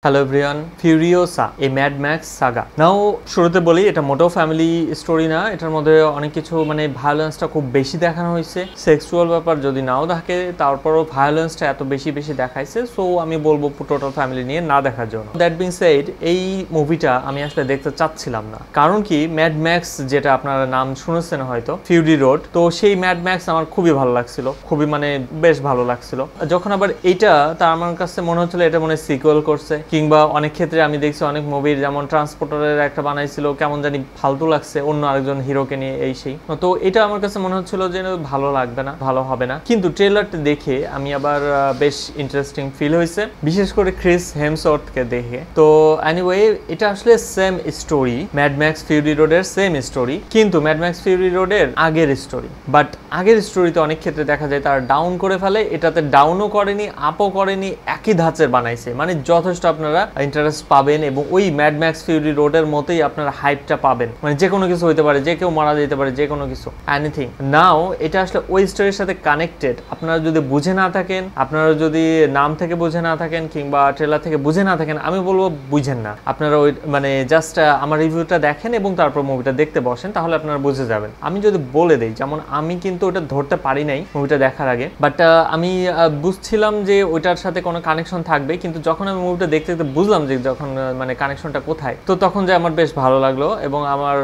Hello everyone, Furiosa a Mad Max saga. Now শুরুতে বলি, এটা মোটেও ফ্যামিলি স্টোরি না। এটার মধ্যে অনেক কিছু ভায়োলেন্সটা খুব বেশি দেখানো হয়েছে। সেক্সুয়াল ব্যাপার যদি নাও থাকে, তারপরও ভায়োলেন্সটা এত বেশি দেখাইছে। সো আমি বলবো টোটাল ফ্যামিলি নিয়ে না দেখার জন্য। দ্যাট বিং সেড, এই মুভিটা আমি আসলে দেখতে চাচ্ছিলাম না। কারণ কি, ম্যাড ম্যাক্স যেটা আপনারা নাম শুনেছেন হয়তো, ফিউরি রোড, তো সেই ম্যাড ম্যাক্স আমার খুবই ভালো লাগছিল, খুবই বেশ ভালো লাগছিল। যখন আবার এইটা, তার আমার কাছে মনে হচ্ছিল এটা মনে সিকুয়েল করছে, কিংবা অনেক ক্ষেত্রে আমি দেখছি অনেক মুভির, যেমন ট্রান্সপোর্টারের একটা বানাইছিল, কেমন জানি ফালতু লাগছে অন্য আরেকজন হিরোকে নিয়ে, এই সেই। তো এটা আমার কাছে মনে হচ্ছিল যে ভালো লাগবে না, ভালো হবে না। কিন্তু ট্রেলারটা দেখে আমি আবার বেশ ইন্টারেস্টিং ফিল হয়েছে, বিশেষ করে ক্রিস হেমসওয়ার্থকে দেখে। তো এনিওয়ে, এটা আসলে same story, mad max Fury রোডের সেম স্টোরি, কিন্তু ম্যাড ম্যাক্স ফিউরি রোডের আগের স্টোরি। বাট আগের স্টোরিতে অনেক ক্ষেত্রে দেখা যায় তারা ডাউন করে ফেলে, এটাতে ডাউনও করেনি, আপও করেনি, একই ধাঁচের বানাইছে। যথেষ্ট আপনারা ইন্টারেস্ট পাবেন এবং ওই ম্যাড ম্যাক্স ফিউরি রোডের মতোই আপনারা হাইপটা পাবেন। যে কোনো কিছু হইতে পারে, যে কেউ মারা যেতে পারে, যে কোনো কিছু, এনিথিং। নাও এটা আসলে ওই স্টোরির সাথে কানেক্টেড। আপনারা যদি বুঝে না থাকেন, আপনারা যদি নাম থেকে বুঝে না থাকেন, কিংবা ট্রেলার থেকে বুঝে না থাকেন, আমি বলবো বুঝেন না। আপনারা ওই জাস্ট আমার রিভিউটা দেখেন এবং তারপর মুভিটা দেখতে বসেন, তাহলে আপনারা বুঝে যাবেন। আমি যদি বলে দেই, যেমন আমি কিন্তু ওটা ধরতে পারি নাই মুভিটা দেখার আগে, বাট আমি বুঝছিলাম যে ওইটার সাথে কোনো কানেকশন থাকবে, কিন্তু যখন আমি মুভিটা দেখতে দেখতে বুঝলাম যে যখন কানেকশনটা কোথায়, তো তখন যে আমার বেশ ভালো লাগলো এবং আমার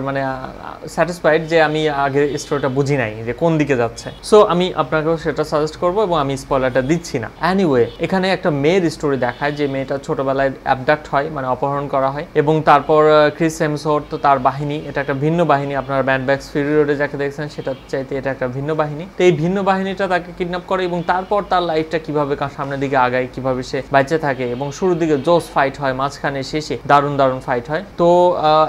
স্যাটিসফাইড যে আমি আগে স্টোরিটা বুঝি নাই যে কোন দিকে যাচ্ছে। সো আমি আপনাকেও সেটা সাজেস্ট করবো এবং আমি স্পয়লারটা দিচ্ছি না। এনিওয়ে, এখানে একটা মেয়ের স্টোরি দেখায়, যে মেয়েটা ছোটবেলায় অ্যাবডাক্ট হয়, অপহরণ করা হয়, এবং তারপর ক্রিস হেমসওয়ার্থ, তো তার বাহিনী, এটা একটা ভিন্ন বাহিনী। আপনারা ম্যাড ম্যাক্স ফিউরি রোডে যাকে দেখছেন সেটা চাইতে এটা একটা ভিন্ন বাহিনী। তো এই ভিন্ন বাহিনীটা তাকে কিডন্যাপ করে এবং তারপর তার লাইফটা কিভাবে সামনের দিকে আগায়, কিভাবে সে বেঁচে থাকে, এবং শুরুর দিকে জোস ফাইট হয়, মাঝখানে শেষে দারুণ ফাইট হয়। তো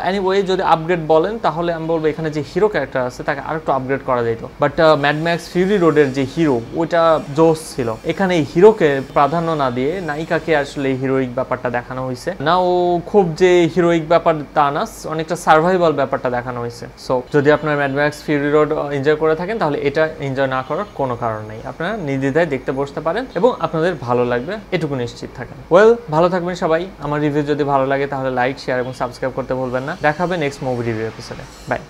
এনিওয়ে, যদি আপগ্রেড বলেন তাহলে আমি বলবো এখানে যে হিরো ক্যারেক্টার আছে তাকে আরেকটু আপগ্রেড করা যেত। বাট ম্যাড ম্যাক্স ফিউরি রোডের যে হিরো, ওইটা জোস ছিল। এখানে এই হিরোকে প্রাধান্য না দিয়ে নায়িকাকে আসলে হিরোইক ব্যাপারটা দেখানো হয়েছে না। ও খুব যে হিরোইক ব্যাপার তা না, অনেকটা সার্ভাইভাল ব্যাপারটা দেখানো হয়েছে। সো যদি আপনার mad max Fury road enjoy করে থাকেন, তাহলে এটা এনজয় না করার কোনো কারণ নেই। আপনারা নির্দ্বিধায় দেখতে বসতে পারেন এবং আপনাদের ভালো লাগবে, এটুকু নিশ্চিত থাকেন। ওয়েল, ভালো থাকবেন সবাই। আমার রিভিউ যদি ভালো লাগে তাহলে লাইক, শেয়ার এবং সাবস্ক্রাইব করতে ভুলবেন না। দেখা হবে নেক্সট মুভি রিভিউ এপিসোডে। বাই।